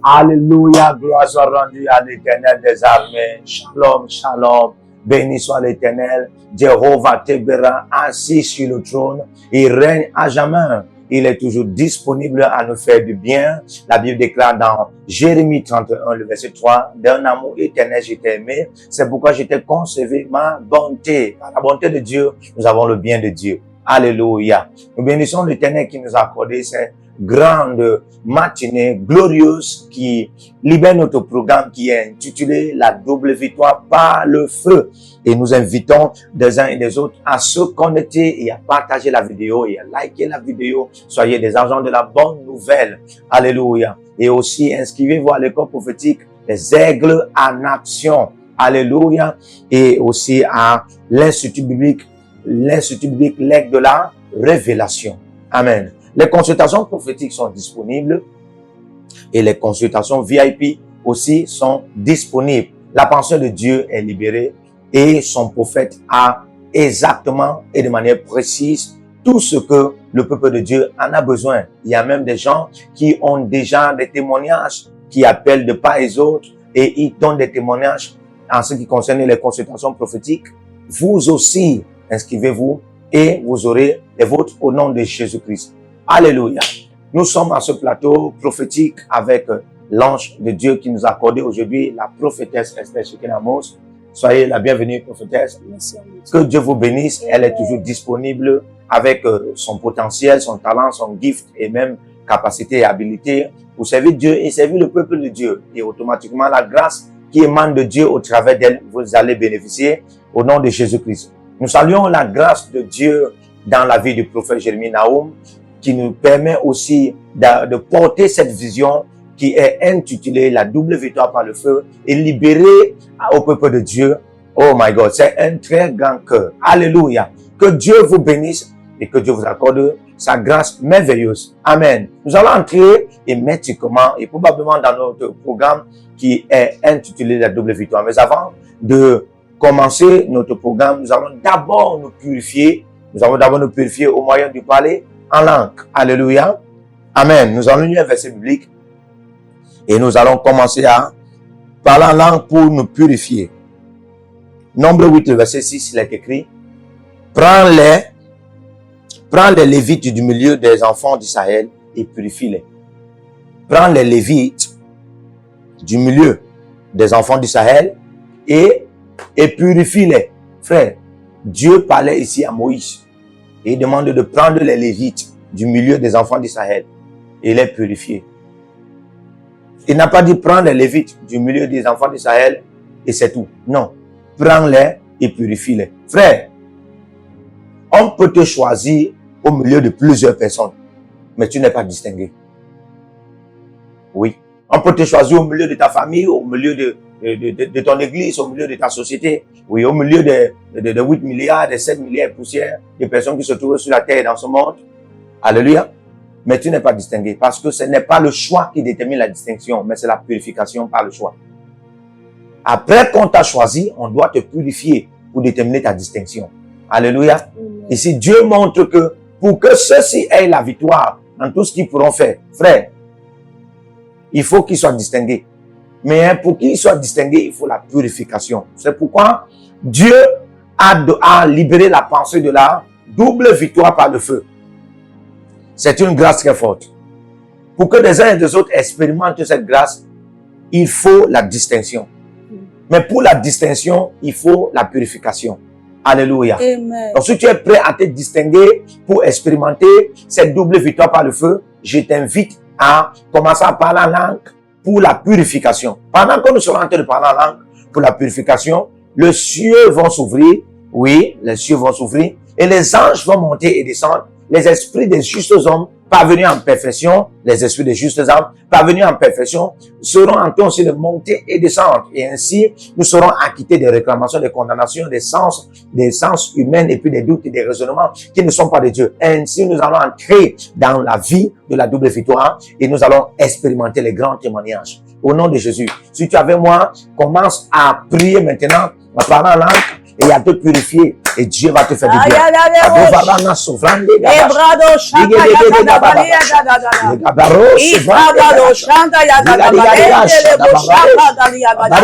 Alléluia, gloire soit rendue à l'Éternel des armées. Shalom, shalom. Béni soit l'Éternel. Jéhovah Tébéra, assis sur le trône. Il règne à jamais. Il est toujours disponible à nous faire du bien. La Bible déclare dans Jérémie 31, le verset 3, « D'un amour éternel, je t'ai aimé. C'est pourquoi je t'ai conservé ma bonté. » Par la bonté de Dieu, nous avons le bien de Dieu. Alléluia. Nous bénissons l'Éternel qui nous a accordé cette grande matinée glorieuse qui libère notre programme qui est intitulé « La double victoire par le feu ». Et nous invitons des uns et des autres à se connecter et à partager la vidéo et à liker la vidéo. Soyez des agents de la bonne nouvelle. Alléluia. Et aussi, inscrivez-vous à l'école prophétique des aigles en action. Alléluia. Et aussi à l'Institut biblique, l'aigle de la révélation. Amen. Les consultations prophétiques sont disponibles et les consultations VIP aussi sont disponibles. La pensée de Dieu est libérée et son prophète a exactement et de manière précise tout ce que le peuple de Dieu en a besoin. Il y a même des gens qui ont déjà des témoignages qui appellent de part et d'autre et ils donnent des témoignages en ce qui concerne les consultations prophétiques. Vous aussi, inscrivez-vous et vous aurez les vôtres au nom de Jésus-Christ. Alléluia. Nous sommes à ce plateau prophétique avec l'ange de Dieu qui nous a accordé aujourd'hui la prophétesse Esther Shekinah-Mos. Soyez la bienvenue, prophétesse. Que Dieu vous bénisse. Elle est toujours disponible avec son potentiel, son talent, son gift et même capacité et habilité pour servir Dieu et servir le peuple de Dieu. Et automatiquement, la grâce qui émane de Dieu au travers d'elle, vous allez bénéficier au nom de Jésus-Christ. Nous saluons la grâce de Dieu dans la vie du prophète Jérémie Nahum qui nous permet aussi de porter cette vision qui est intitulée « La double victoire par le feu » et libérer au peuple de Dieu. Oh my God, c'est un très grand cœur. Alléluia. Que Dieu vous bénisse et que Dieu vous accorde sa grâce merveilleuse. Amen. Nous allons entrer immédiatement et probablement dans notre programme qui est intitulé « La double victoire ». Mais avant de commencer notre programme, nous allons d'abord nous purifier. Nous allons d'abord nous purifier au moyen du parler en langue. Alléluia. Amen. Nous allons lire un verset biblique et nous allons commencer à parler en langue pour nous purifier. Nombre 8, le verset 6, il est écrit: Prends les Lévites du milieu des enfants d'Israël et purifie-les. Prends les Lévites du milieu des enfants d'Israël et purifie-les. Frère, Dieu parlait ici à Moïse et il demande de prendre les Lévites du milieu des enfants d'Israël et les purifier. Il n'a pas dit prendre les Lévites du milieu des enfants d'Israël et c'est tout. Non. Prends-les et purifie-les. Frère, on peut te choisir au milieu de plusieurs personnes, mais tu n'es pas distingué. Oui. On peut te choisir au milieu de ta famille, au milieu de ton église, au milieu de ta société. Oui, au milieu de 8 milliards, de 7 milliards de poussières, de personnes qui se trouvent sur la terre dans ce monde. Alléluia. Mais tu n'es pas distingué parce que ce n'est pas le choix qui détermine la distinction, mais c'est la purification par le choix. Après qu'on t'a choisi, on doit te purifier pour déterminer ta distinction. Alléluia. Ici, Dieu montre que pour que ceux-ci aient la victoire dans tout ce qu'ils pourront faire, frère, il faut qu'ils soient distingués. Mais pour qu'ils soient distingués, il faut la purification. C'est pourquoi Dieu a libéré la pensée de la double victoire par le feu. C'est une grâce très forte. Pour que des uns et des autres expérimentent cette grâce, il faut la distinction. Mais pour la distinction, il faut la purification. Alléluia. Amen. Donc si tu es prêt à te distinguer pour expérimenter cette double victoire par le feu, je t'invite à commencer à parler en langue pour la purification. Pendant que nous serons en train de parler en langue pour la purification, les cieux vont s'ouvrir. Oui, les cieux vont s'ouvrir. Et les anges vont monter et descendre. Les esprits des justes hommes parvenus en perfection, les esprits des justes âmes parvenus en perfection, seront en train aussi de monter et descendre. Et ainsi, nous serons acquittés des réclamations, des condamnations, des sens humains et puis des doutes et des raisonnements qui ne sont pas de Dieu. Ainsi, nous allons entrer dans la vie de la double victoire et nous allons expérimenter les grands témoignages. Au nom de Jésus. Si tu es avec moi, commence à prier maintenant, à parler en langue et à te purifier Et Dieu va te faire du bien. Adovarana sovrande gabash. Ebrado shaka ya da balia da da. Gabaros Ikabado shanda ya da da balia le shaka da ya da.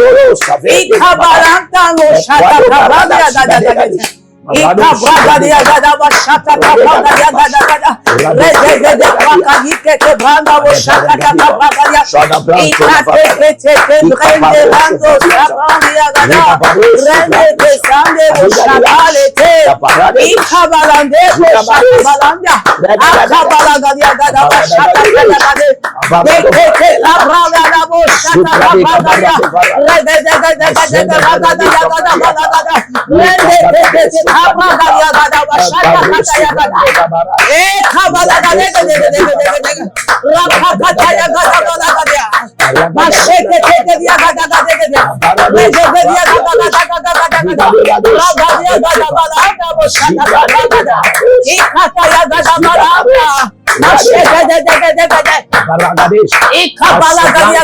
Ikabaranta no shaka kabada ya da da. Ikabrada ya da da shaka kabada ya da da. Rede de prakadike ke branda wo shaka kabada ya. Ikate brende rando sabandi ya da. Rende de sande wo shaka lete. Ikabalande wo shaka balanda. Akabala ya da shaka kabada. Dekete la brada la wo shaka kabada ya. Rede de da. Rende de kabada ya da shaka kabada ya da. Kabala da de. Rakata ya da. Masheke te ya da. Rede de ya da. Ikata ya da. Masheke de. Ikabala da.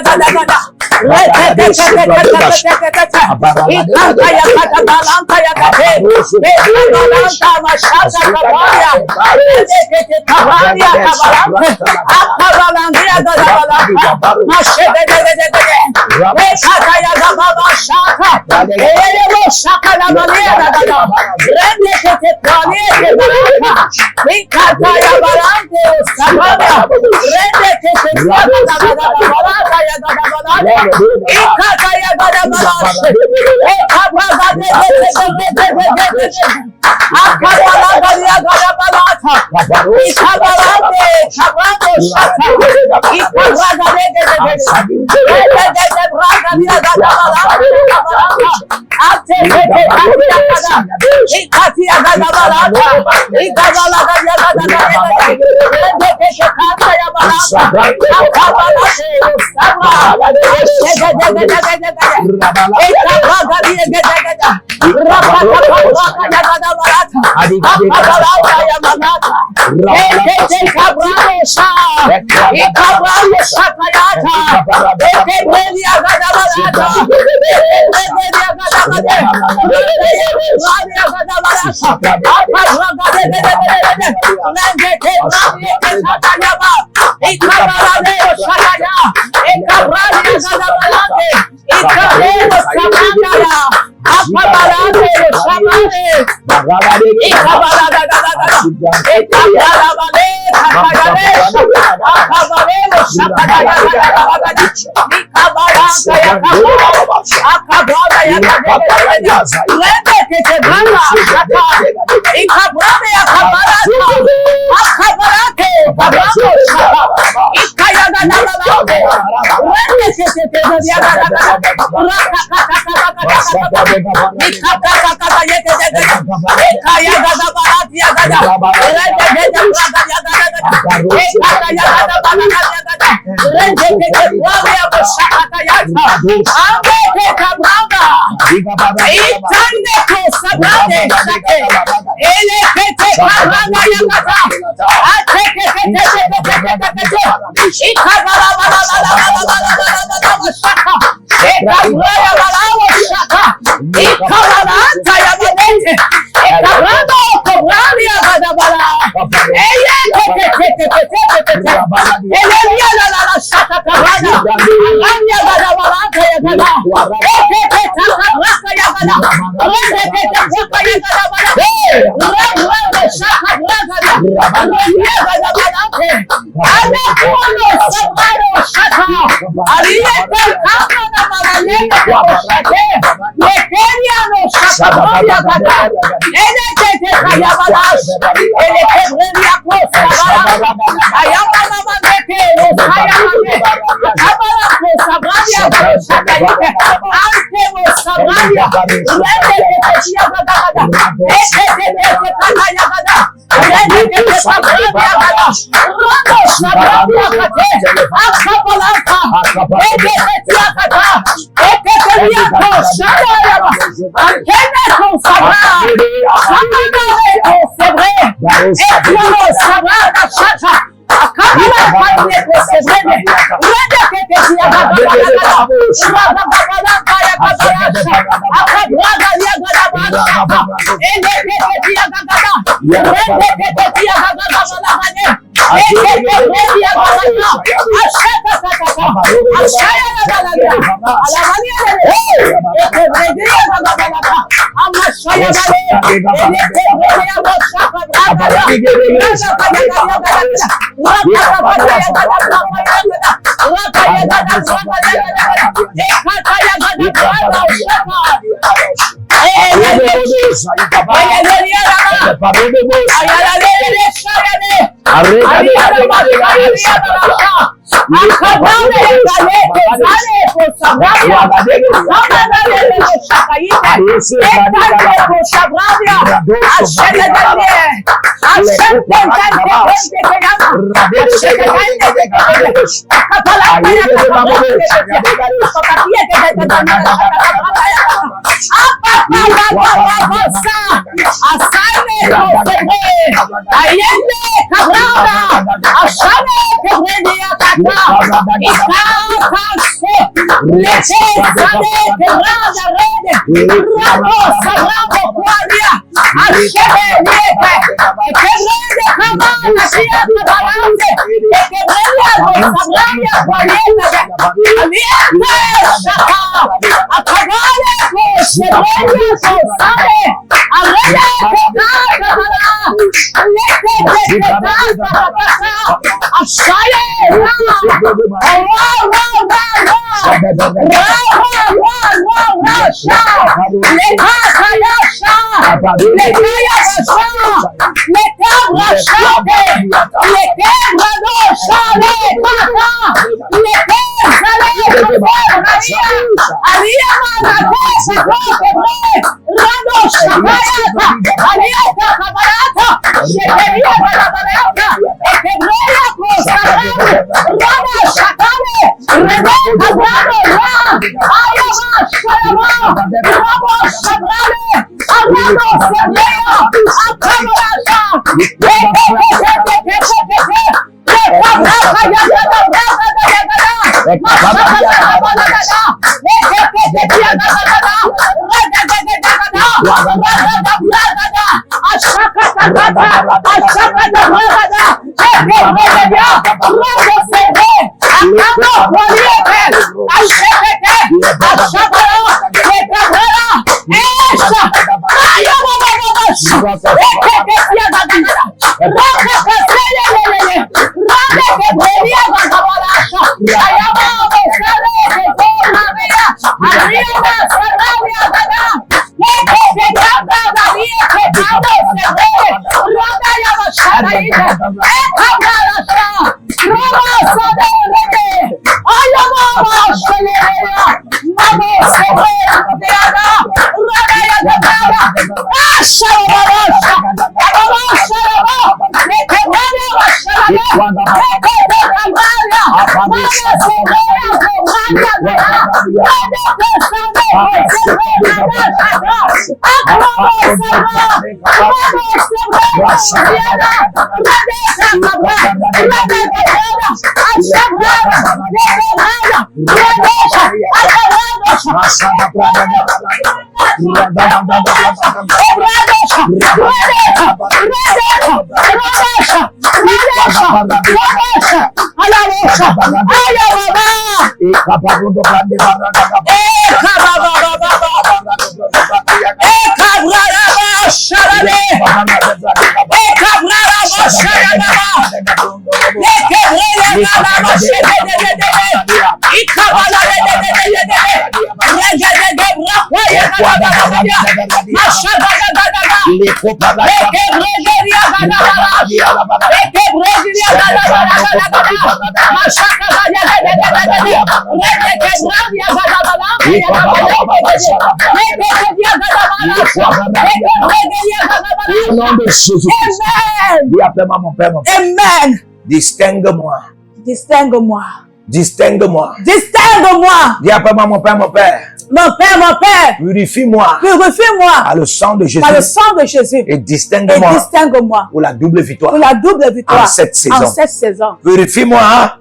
Amen. Distingue-moi. Distingue-moi. Distingue-moi. Distingue-moi. Dis après moi, mon Père, mon Père. Mon Père. Purifie-moi. Purifie-moi. Par le sang de Jésus. Par le sang de Jésus. Et distingue-moi. Et distingue-moi. Pour la double victoire. Pour la double victoire. En cette saison. En cette saison. Purifie-moi.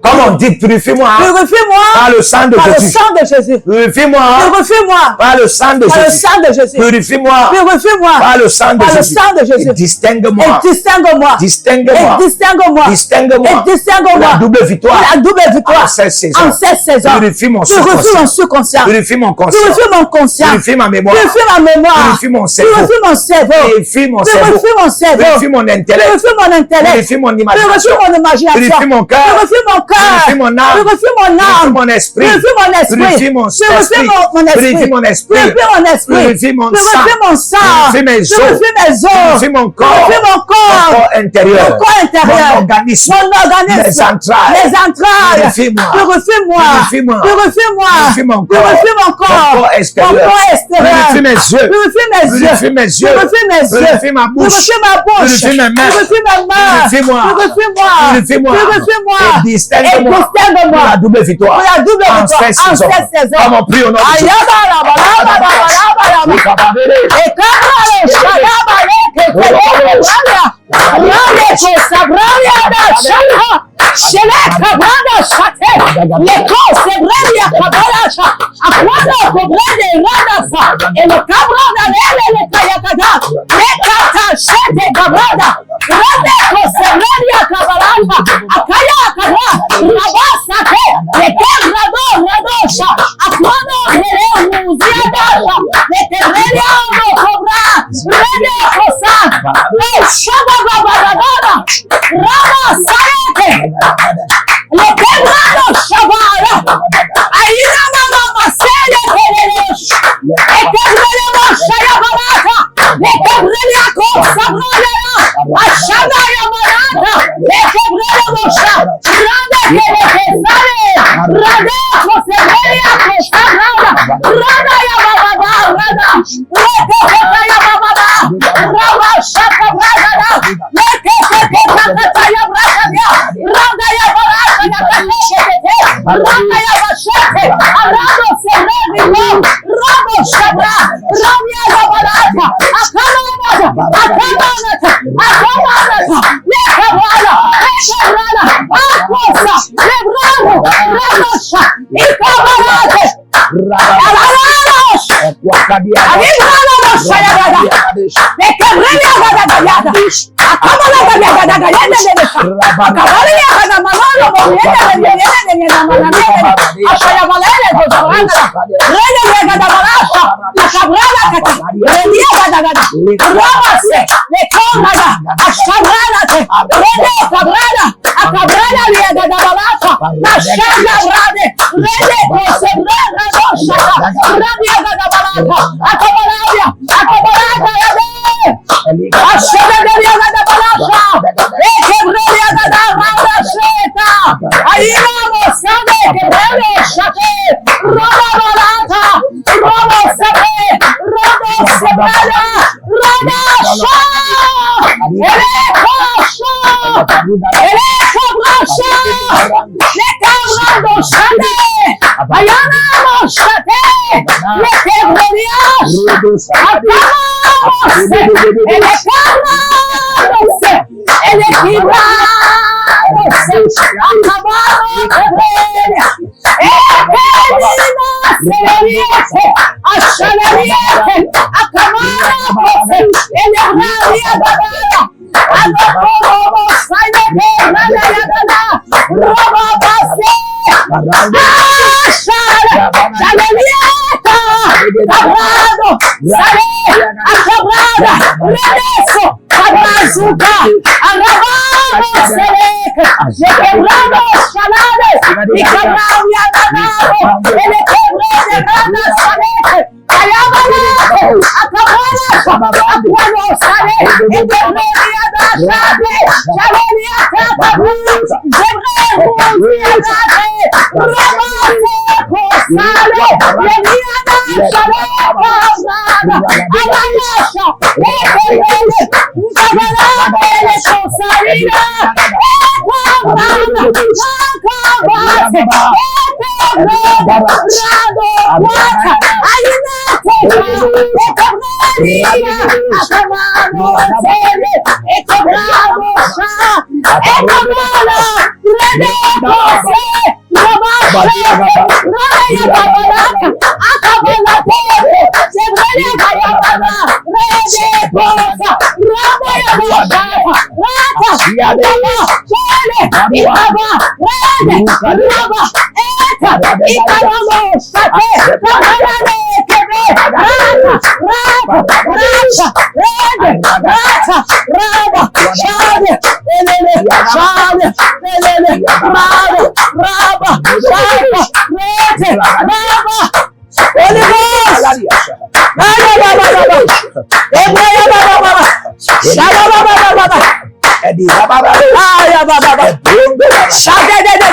Comme on dit, purifie-moi Purifie-moi par le sang de par le Jésus. sang de Jésus. Purifie-moi Purifie-moi par le sang de par le Jésus. sang de Jésus. Purifie-moi Purifie-moi par le sang de par le Jésus. sang de Jésus. Et distingue-moi. Et distingue-moi. Distingue-moi. Et distingue-moi. Distingue-moi. Et distingue-moi. La double victoire. La double victoire. En 16 saisons. En 16 saisons. Purifie mon Purifie mon subconscient. subconscient. Purifie mon conscient. Purifie mon conscient. Purifie ma mémoire. Purifie ma mémoire. Purifie mon cerveau. Purifie mon cerveau. Purifie mon cerveau. Purifie mon cerveau. Purifie mon intellect. Purifie mon intellect. Purifie mon Purifie imagination. mon imagination. Purifie mon cœur. Purifie mon cœur. Purifie mon âme. Purifie mon Purifie âme. mon esprit. Purifie mon esprit. Purifie mon Purifie esprit. mon esprit. Purifie mon esprit. Purifie mon esprit. Purifie mon sang. Purifie mon sang. Purifie mes os. Purifie mes os. Purifie mon corps. Purifie mon Mon corps. corps intérieur. Mon corps intérieur. Mon organisme. Mon organisme. Les entrailles. Les entrailles. Purifie-moi. Purifie-moi. Purifie-moi. Purifie-moi. Purifie mon corps. Purifie mon corps. Mon corps extérieur. Mon corps extérieur. Purifie mes yeux. Purifie mes yeux. Purifie mes yeux. Purifie mes yeux. Purifie ma bouche. Purifie ma bouche. Purifie mes mains. Purifie mes mains. Purifie-moi. Purifie-moi. Purifie-moi. Purifie-moi. Et distingue-moi. Et distingue-moi. Pour la double victoire. Pour la double En victoire. 16 En saisons. 16 saisons. Comme on prie au nom de Jésus.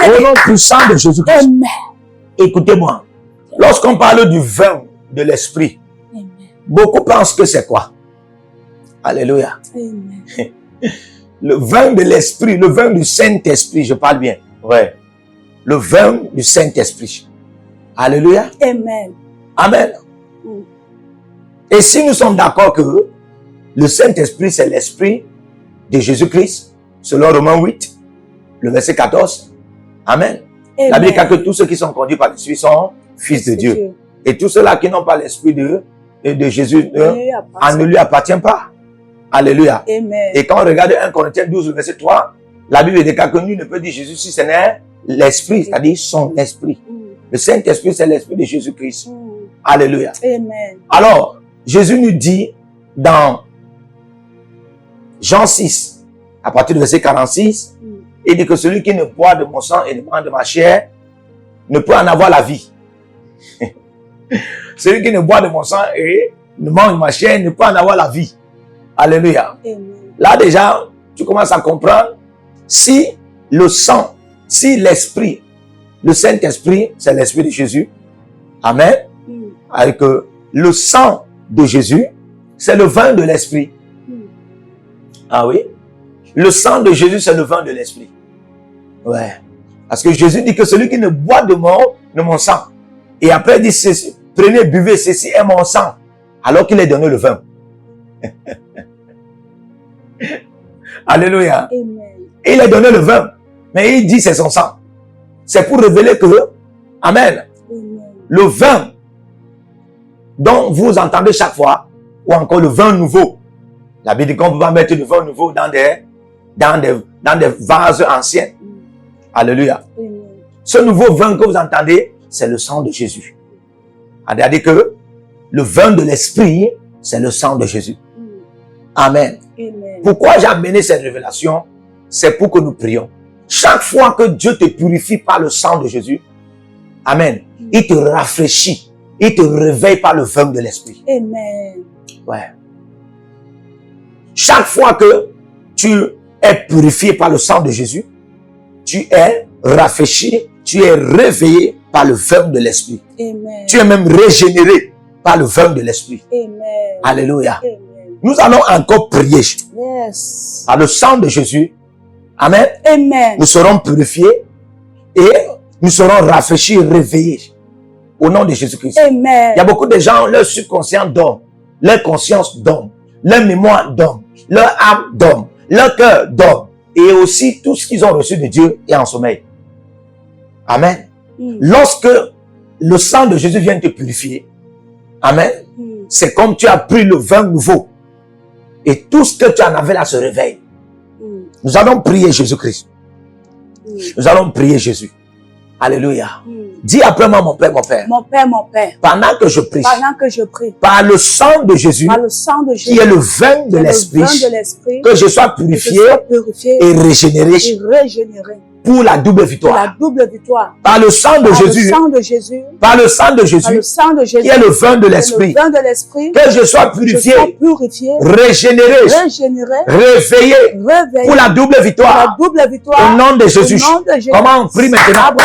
Au nom puissant de Jésus-Christ. Écoutez-moi. Lorsqu'on parle du vin de l'esprit, beaucoup pensent que c'est quoi? Alléluia. Amen. Le vin de l'esprit, le vin du Saint-Esprit, je parle bien. Ouais. Le vin du Saint-Esprit. Alléluia. Amen. Amen. Et si nous sommes d'accord que le Saint-Esprit, c'est l'esprit de Jésus-Christ, selon Romains 8, le verset 14. Amen. La Bible dit que tous ceux qui sont conduits par l'Esprit sont fils de Dieu. Et tous ceux-là qui n'ont pas l'Esprit de Jésus ne lui appartient pas. Alléluia. Amen. Et quand on regarde 1 Corinthiens 12, le verset 3, la Bible déclare que nul ne peut dire Jésus si ce n'est l'Esprit, c'est-à-dire son Esprit. Le Saint-Esprit, c'est l'Esprit de Jésus-Christ. Alléluia. Amen. Alors, Jésus nous dit dans Jean 6, à partir du verset 46, il dit que celui qui ne boit de mon sang et ne mange de ma chair ne peut en avoir la vie. Celui qui ne boit de mon sang et ne mange de ma chair ne peut en avoir la vie. Alléluia. Amen. Là déjà, tu commences à comprendre si le sang, si l'esprit, le Saint-Esprit, c'est l'esprit de Jésus. Amen. Avec le sang de Jésus, c'est le vin de l'esprit. Ah oui. Le sang de Jésus, c'est le vin de l'esprit. Ouais. Parce que Jésus dit que celui qui ne boit de mon sang, et après il dit ceci, prenez, buvez, ceci est mon sang, alors qu'il est donné le vin. Alléluia. Amen. Et il a donné le vin, mais il dit c'est son sang. C'est pour révéler que, amen, le vin dont vous entendez chaque fois, ou encore le vin nouveau. La Bible dit qu'on ne peut pas mettre le vin nouveau dans des vases anciens. Alléluia. Amen. Ce nouveau vin que vous entendez, c'est le sang de Jésus. C'est-à-dire que le vin de l'esprit, c'est le sang de Jésus. Amen. Amen. Pourquoi j'ai amené cette révélation? C'est pour que nous prions. Chaque fois que Dieu te purifie par le sang de Jésus, amen, il te rafraîchit, il te réveille par le vin de l'esprit. Amen. Ouais. Chaque fois que tu es purifié par le sang de Jésus, tu es rafraîchi, tu es réveillé par le vin de l'esprit. Amen. Tu es même régénéré par le vin de l'esprit. Amen. Alléluia. Amen. Nous allons encore prier. Yes. Par le sang de Jésus, amen, Amen. nous serons purifiés et nous serons rafraîchis, réveillés. Au nom de Jésus-Christ. Amen. Il y a beaucoup de gens, leur subconscient dorme, leur conscience dorme, leur mémoire dorme, leur âme dorme, leur cœur dorme. Et aussi tout ce qu'ils ont reçu de Dieu est en sommeil. Amen. Lorsque le sang de Jésus vient te purifier, amen, c'est comme tu as pris le vin nouveau. Et tout ce que tu en avais là se réveille. Nous allons prier Jésus-Christ. Nous allons prier Jésus. Alléluia. Dis après moi, mon Père, mon Père. Mon Père, mon Père. Pendant que je prie. Pendant que je prie. Par le sang de Jésus. Par le sang de Jésus. Qui est le vin de l'esprit. Le vin de l'esprit. Que je sois purifié. Et régénéré. Et régénéré. pour la double pour la victoire. double victoire. Par le sang de Par le Jésus, sang de Jésus, par le sang de par le Jésus, sang de Jésus, qui est le vin de et le l'esprit, vin de l'esprit, que je sois je purifié, sois purifié, régénéré, régénéré, réveillé réveillé pour la double pour la victoire. double victoire. Au nom de Jésus. Au nom de Jésus. Comment on prie maintenant?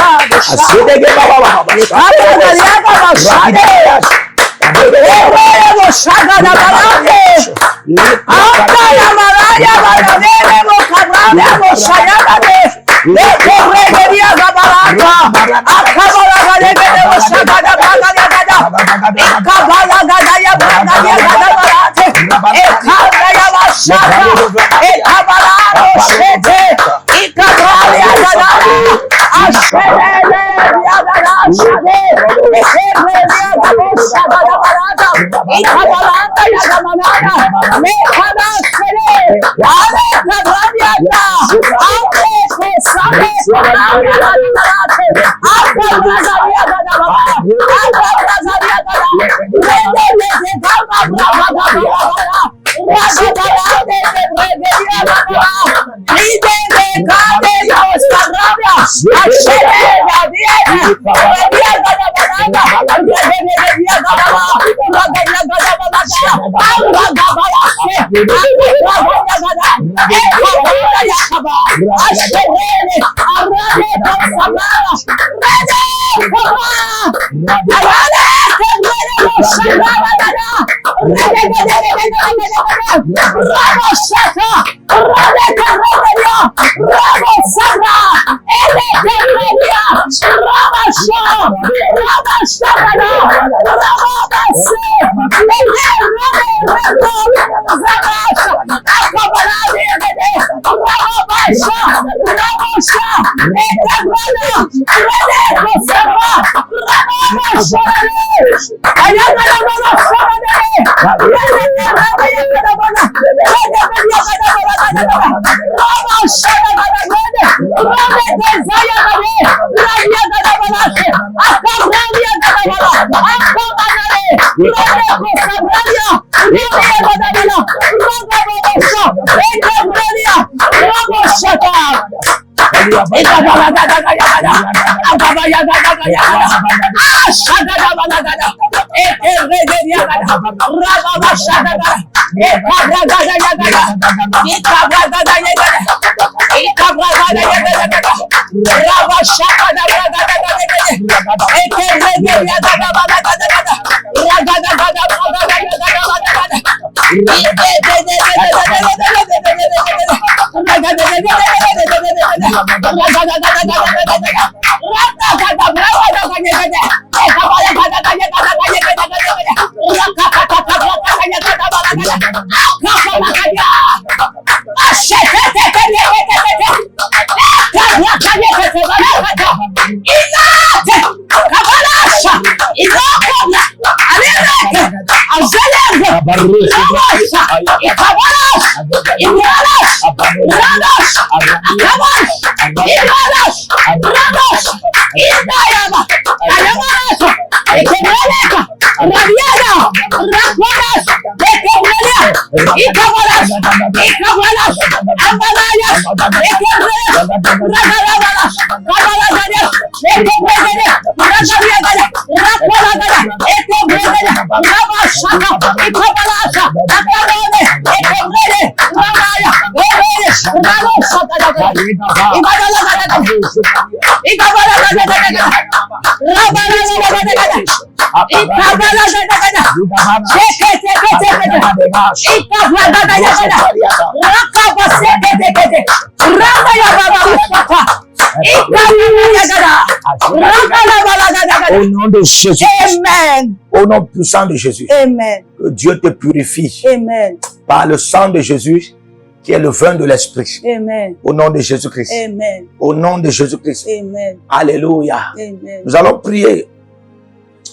Au nom de Jésus. Amen. Au nom puissant de Jésus. Amen. Que Dieu te purifie. Amen. Par le sang de Jésus, qui est le vin de l'esprit. Amen. Au nom de Jésus-Christ. Amen. Au nom de Jésus-Christ. Amen. Alléluia. Amen. Nous allons prier.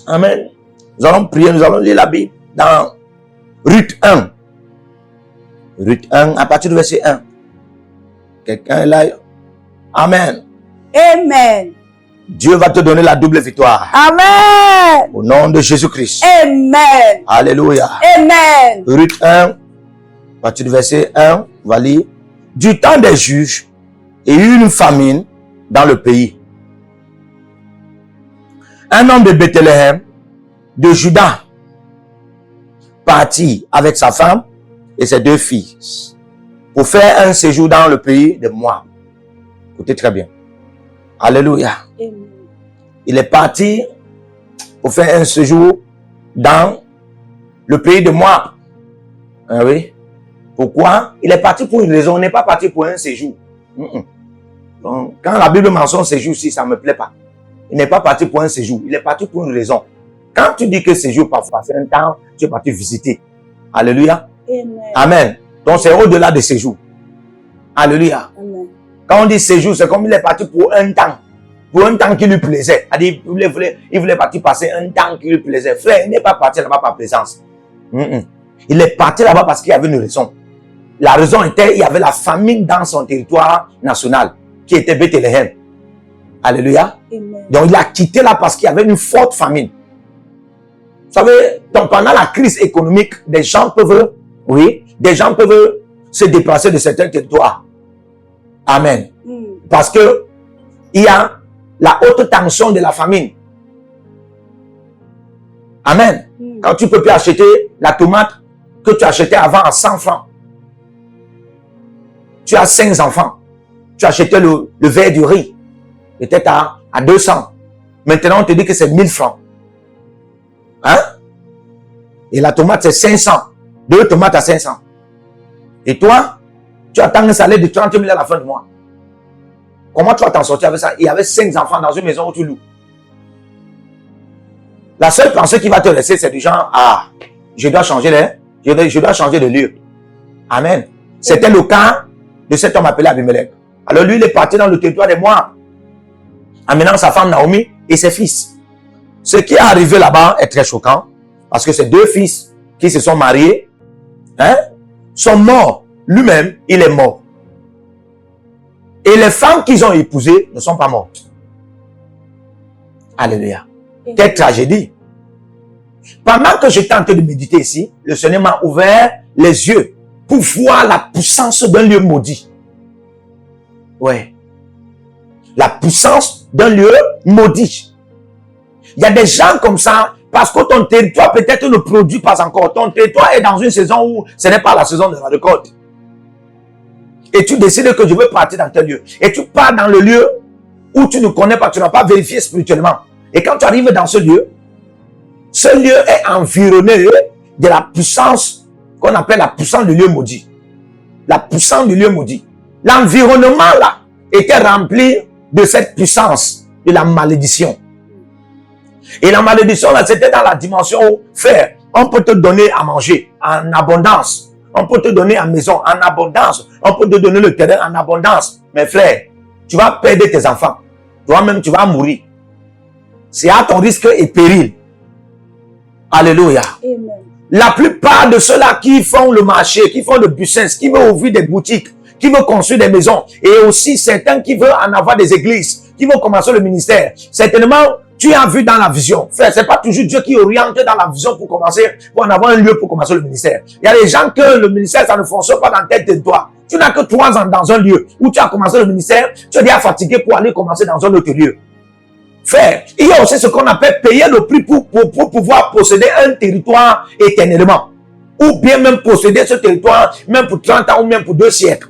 Amen. Nous allons prier, nous allons lire la Bible dans Ruth 1. Ruth 1, à partir du verset 1. Quelqu'un est là. Amen. Amen. Dieu va te donner la double victoire. Amen. Au nom de Jésus-Christ. Amen. Alléluia. Amen. Ruth 1, à partir du verset 1, on va lire. Du temps des juges, et une famine dans le pays. Un homme de Bethléem, de Juda, partit avec sa femme et ses 2 filles pour faire un séjour dans le pays de Moab. Écoutez très bien. Alléluia. Amen. Il est parti pour faire un séjour dans le pays de Moab. Ah oui. Pourquoi? Il est parti pour une raison, il n'est pas parti pour un séjour. Donc, quand la Bible mentionne séjour, si ça ne me plaît pas. Il n'est pas parti pour un séjour, il est parti pour une raison. Quand tu dis que séjour, parfois, c'est un temps, tu es parti visiter. Alléluia. Amen. Amen. Donc c'est au-delà de séjour. Alléluia. Amen. Quand on dit séjour, c'est comme il est parti pour un temps. Pour un temps qui lui plaisait. Il voulait partir passer un temps qui lui plaisait. Frère, il n'est pas parti là-bas par plaisance. Il est parti là-bas parce qu'il y avait une raison. La raison était, il y avait la famine dans son territoire national, qui était Bethléem. Alléluia. Amen. Donc il a quitté là parce qu'il y avait une forte famine. Vous savez, donc pendant la crise économique, des gens peuvent se déplacer de certains territoires. Amen. Parce que il y a la haute tension de la famine. Amen. Quand tu peux plus acheter la tomate que tu achetais avant à 100 francs. Tu as 5 enfants. Tu achetais le verre du riz. Peut-être à 200. Maintenant, on te dit que c'est 1000 francs. Hein? Et la tomate, c'est 500. 2 tomates à 500. Et toi, tu attends un salaire de 30 000 à la fin du mois. Comment tu vas t'en sortir avec ça? Il y avait 5 enfants dans une maison où tu loues. La seule pensée qui va te laisser, c'est du genre, je dois changer de lieu. Amen. C'était le cas de cet homme appelé Abimelech. Alors lui, il est parti dans le territoire des Moab, amenant sa femme Naomi et ses fils. Ce qui est arrivé là-bas est très choquant, parce que ces 2 fils qui se sont mariés, sont morts. Lui-même, il est mort. Et les femmes qu'ils ont épousées ne sont pas mortes. Alléluia. Quelle tragédie. Pendant que j'étais en train de méditer ici, le Seigneur m'a ouvert les yeux pour voir la puissance d'un lieu maudit. Ouais. La puissance d'un lieu maudit. Il y a des gens comme ça, parce que ton territoire peut-être ne produit pas encore. Ton territoire est dans une saison où ce n'est pas la saison de la récolte. Et tu décides que je veux partir dans tel lieu. Et tu pars dans le lieu où tu ne connais pas, tu n'as pas vérifié spirituellement. Et quand tu arrives dans ce lieu est environné de la puissance qu'on appelle la puissance du lieu maudit. La puissance du lieu maudit. L'environnement là était rempli de cette puissance de la malédiction. Et la malédiction là, c'était dans la dimension où, frère, on peut te donner à manger en abondance. On peut te donner à maison en abondance. On peut te donner le terrain en abondance. Mais frère, tu vas perdre tes enfants. Toi-même, tu vas mourir. C'est à ton risque et péril. Alléluia. Amen. La plupart de ceux-là qui font le marché, qui font le business, qui veulent ouvrir des boutiques, qui veulent construire des maisons, et aussi certains qui veulent en avoir des églises, qui veulent commencer le ministère, certainement, tu as vu dans la vision. Frère, c'est pas toujours Dieu qui oriente dans la vision pour commencer, pour en avoir un lieu pour commencer le ministère. Il y a des gens que le ministère, ça ne fonctionne pas dans tel territoire. Tu n'as que 3 ans dans un lieu où tu as commencé le ministère, tu es déjà fatigué pour aller commencer dans un autre lieu. Frère, il y a aussi ce qu'on appelle payer le prix pour pouvoir posséder un territoire éternellement. Ou bien même posséder ce territoire, même pour 30 ans ou même pour 2 siècles.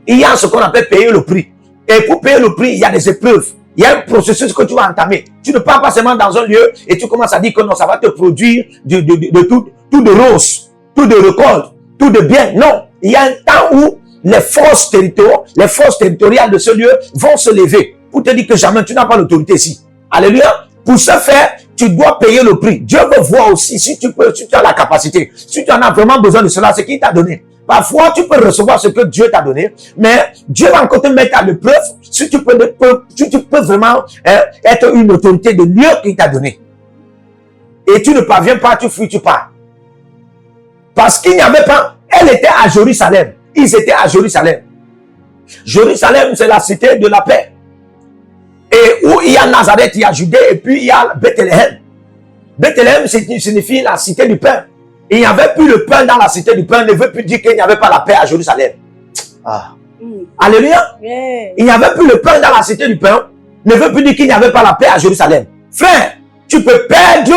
Il y a ce qu'on appelle payer le prix. Et pour payer le prix, il y a des épreuves. Il y a un processus que tu vas entamer. Tu ne pars pas seulement dans un lieu et tu commences à dire que non, ça va te produire tout de rose, tout de récolte, tout de bien. Non, il y a un temps où les forces territoriales de ce lieu vont se lever pour te dire que jamais tu n'as pas l'autorité ici. Alléluia. Pour ce faire, tu dois payer le prix. Dieu veut voir aussi si tu as la capacité. Si tu en as vraiment besoin de cela, c'est qu'il t'a donné. Parfois, tu peux recevoir ce que Dieu t'a donné, mais Dieu va encore te mettre à l'épreuve si tu peux vraiment être une autorité de lieu qu'il t'a donné. Et tu ne parviens pas, tu fuis, tu pars. Parce qu'il n'y avait pas, elle était à Jérusalem. Ils étaient à Jérusalem. Jérusalem, c'est la cité de la paix. Et où il y a Nazareth, il y a Judée, et puis il y a Bethléem. Bethléem signifie la cité du pain. Il n'y avait plus le pain dans la cité du pain, ne veut plus dire qu'il n'y avait pas la paix à Jérusalem. Alléluia. Il n'y avait plus le pain dans la cité du pain. Ne veut plus dire qu'il n'y avait pas la paix à Jérusalem. Frère, tu peux perdre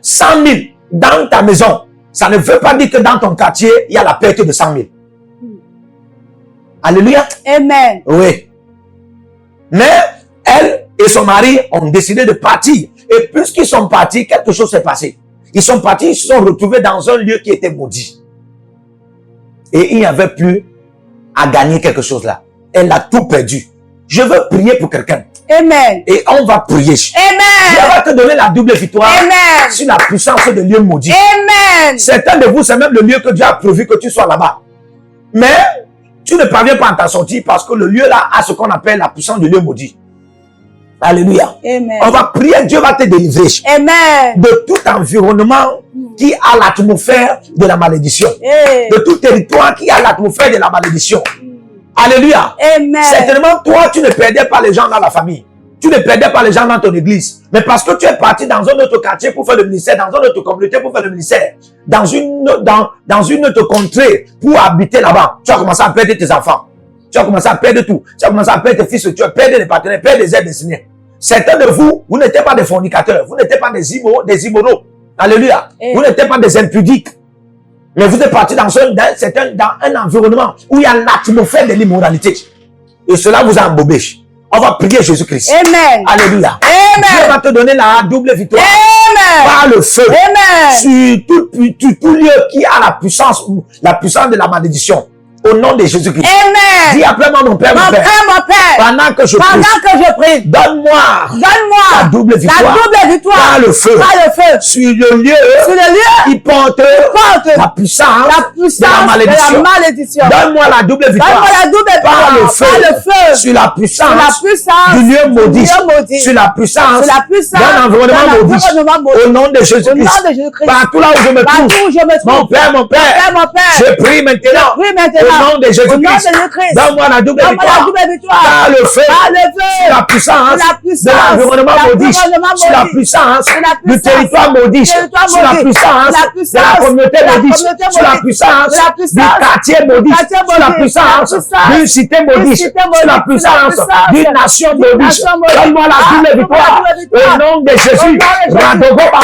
100 000 dans ta maison. Ça ne veut pas dire que dans ton quartier, il y a la perte de 100 000. Alléluia. Amen. Oui. Mais elle et son mari ont décidé de partir. Et puisqu'ils sont partis, quelque chose s'est passé. Ils sont partis, ils se sont retrouvés dans un lieu qui était maudit. Et il n'y avait plus à gagner quelque chose là. Elle a tout perdu. Je veux prier pour quelqu'un. Amen. Et on va prier. Amen. Dieu va te donner la double victoire. Amen. Sur la puissance de lieux maudits. Amen. Certains de vous, c'est même le lieu que Dieu a prévu que tu sois là-bas. Mais tu ne parviens pas à t'en sortir parce que le lieu là a ce qu'on appelle la puissance de lieu maudit. Alléluia. Amen. On va prier, Dieu va te délivrer. Amen. De tout environnement qui a l'atmosphère de la malédiction. Hey. De tout territoire qui a l'atmosphère de la malédiction. Alléluia. Amen. Certainement, toi, tu ne perdais pas les gens dans la famille. Tu ne perdais pas les gens dans ton église. Mais parce que tu es parti dans un autre quartier pour faire le ministère, dans une autre communauté pour faire le ministère, dans une autre contrée pour habiter là-bas, tu as commencé à perdre tes enfants. Tu as commencé à perdre tout. Tu as commencé à perdre tes fils, tu as perdu des partenaires, perdre des aides destinées. Certains de vous, vous n'étiez pas des fornicateurs, vous n'étiez pas des immoraux. Alléluia. Vous n'étiez pas des impudiques. Mais vous êtes parti dans un environnement où il y a l'atmosphère de l'immoralité. Et cela vous a embobé. On va prier Jésus-Christ. Amen. Alléluia. Amen. Dieu va te donner la double victoire. Amen. Par le feu. Amen. Sur tout lieu qui a la puissance de la malédiction. Au nom de Jésus-Christ. Amen. Dis après moi, mon Père, mon Père. Mon Père. Pendant que je prie. Donne-moi. La double victoire. La double victoire. Par le feu. Par le feu. Sur le lieu. Qui porte la puissance. De la malédiction. Donne-moi la double victoire. Donne-moi la double victoire. Par le feu. Par le feu. Sur la puissance. Du lieu maudit. Sur la puissance. D'un environnement maudit. Au nom de Jésus-Christ. Partout là où je me trouve. Mon Père, mon Père. Je prie maintenant. Au nom de Jésus-Christ. Donne-moi la double victoire. Par le feu. Sur la puissance. De l'environnement maudit. Sur la puissance. Du territoire maudit. Sur la puissance. De la communauté maudite. Sur la puissance. Du quartier maudit. Sur la puissance. D'une cité maudite. Sur la puissance. D'une nation maudite. Donne-moi la double victoire. Au nom de Jésus. Radogo Baba.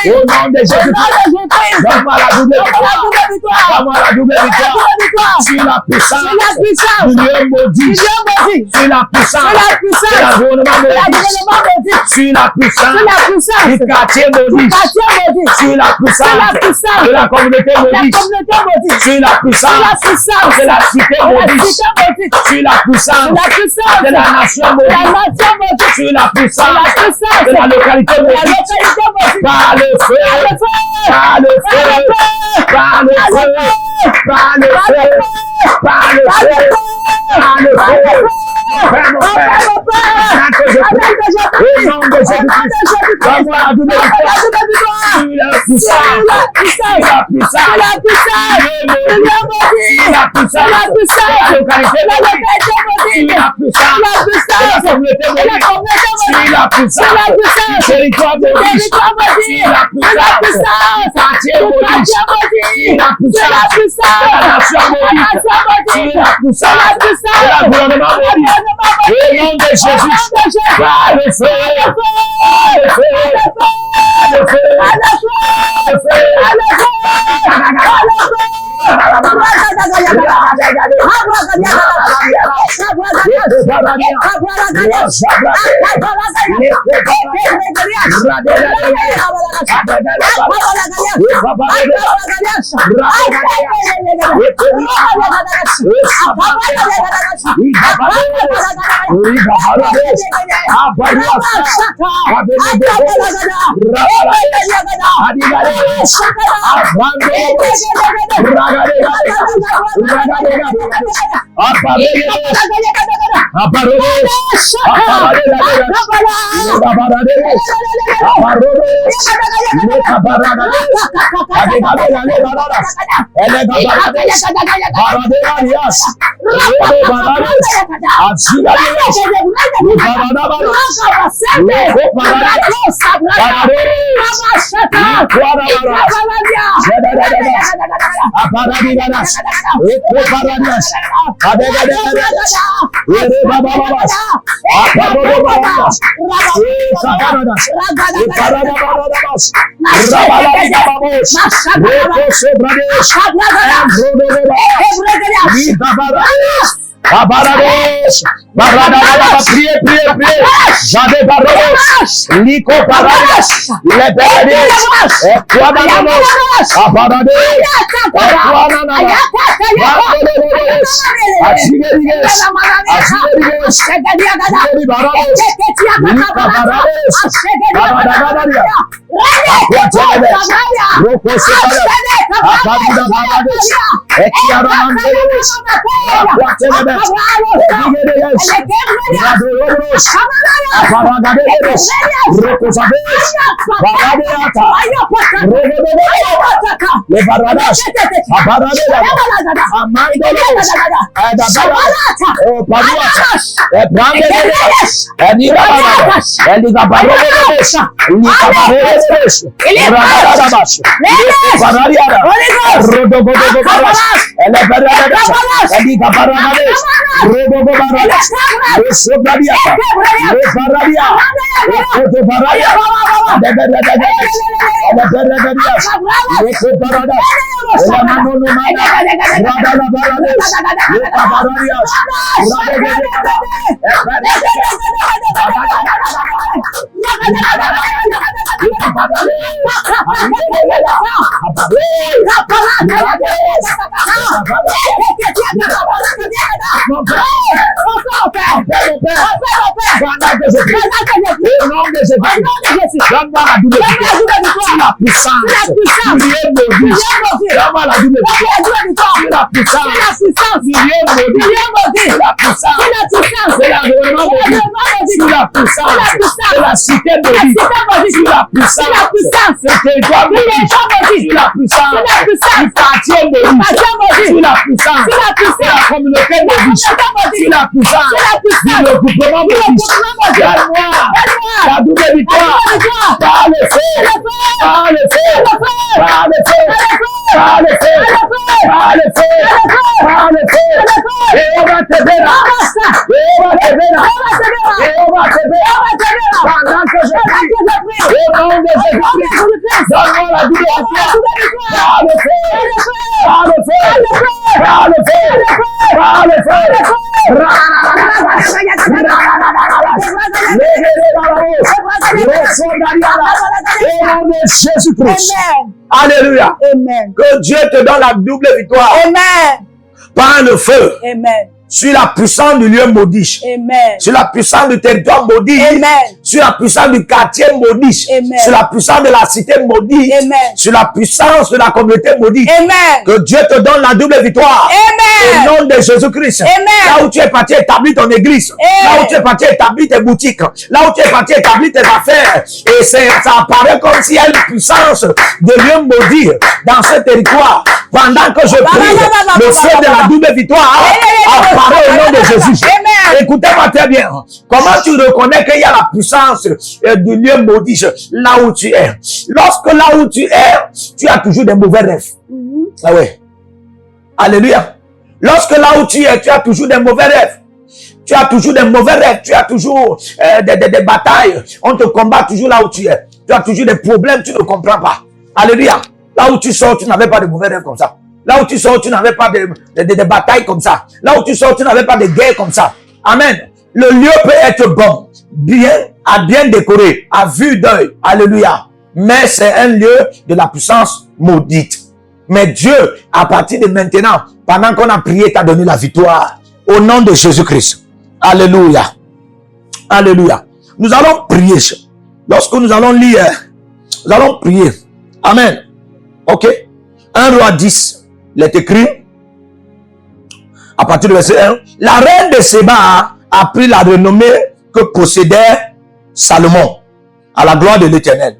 Au nom de Jésus, donne-moi la double victoire. Donne-moi la double victoire. Sur la puissance du lieu maudit. Sur la puissance de l'environnement maudit. Sur la puissance du quartier maudit. Sur la puissance de la communauté maudite. Sur la puissance de la cité maudite. Sur la puissance de la nation maudite. Sur la puissance de la localité maudite. Par le feu, par le feu, par le feu, par le feu, par le feu, par le feu. Père, mon Père, que je prie, au nom de Jésus-Christ, donne-moi la double victoire. Sur la puissance, sur la puissance, sur la puissance, sur la localité, sur la puissance, la communauté maudite, sur la puissance, du territoire maudit, sur la puissance, du quartier maudit, sur la puissance, de la nation maudite, sur la puissance, de l'environnement maudit. Au nom de Jésus, par le feu, par le feu, par le feu, par le feu, par le feu. Priez. J'avais Lico Paradias, les Beradias, Jésus-Christ. Alléluia. Amen. Que Dieu te donne la double victoire. Amen. Par le feu. Amen. Sur la puissance du lieu maudit. Amen. Sur la puissance du territoire maudit. Amen. Sur la puissance du quartier maudit. Amen. Sur la puissance de la cité maudite. Amen. Sur la puissance de la communauté maudite. Amen. Que Dieu te donne la double victoire. Amen. Au nom de Jésus-Christ. Amen. Là où tu es parti établir ton église. Là où tu es parti établir tes boutiques. Là où tu es parti établir tes affaires. Et ça apparaît comme s'il y a une puissance de lieu maudit dans ce territoire. Pendant que je prie, le feu de la double victoire apparaît au nom de Jésus. Écoutez-moi très bien. Comment tu reconnais qu'il y a la puissance du lieu maudit là où tu es? Lorsque là où tu es, tu as toujours des mauvais rêves. Ah ouais. Alléluia. Lorsque là où tu es, tu as toujours des mauvais rêves. Tu as toujours des mauvais rêves. Tu as toujours des batailles. On te combat toujours là où tu es. Tu as toujours des problèmes, tu ne comprends pas. Alléluia. Là où tu sors, tu n'avais pas de mauvais rêves comme ça. Là où tu sors, tu n'avais pas de batailles comme ça. Là où tu sors, tu n'avais pas de guerre comme ça. Amen. Le lieu peut être bon, bien décoré, à vue d'œil. Alléluia. Mais c'est un lieu de la puissance maudite. Mais Dieu, à partir de maintenant, pendant qu'on a prié, t'a donné la victoire. Au nom de Jésus-Christ. Alléluia. Alléluia. Nous allons prier. Lorsque nous allons lire, nous allons prier. Amen. Ok. 1 Roi 10, il est écrit, à partir du verset 1, la reine de Séba a pris la renommée que possédait Salomon, à la gloire de l'Éternel.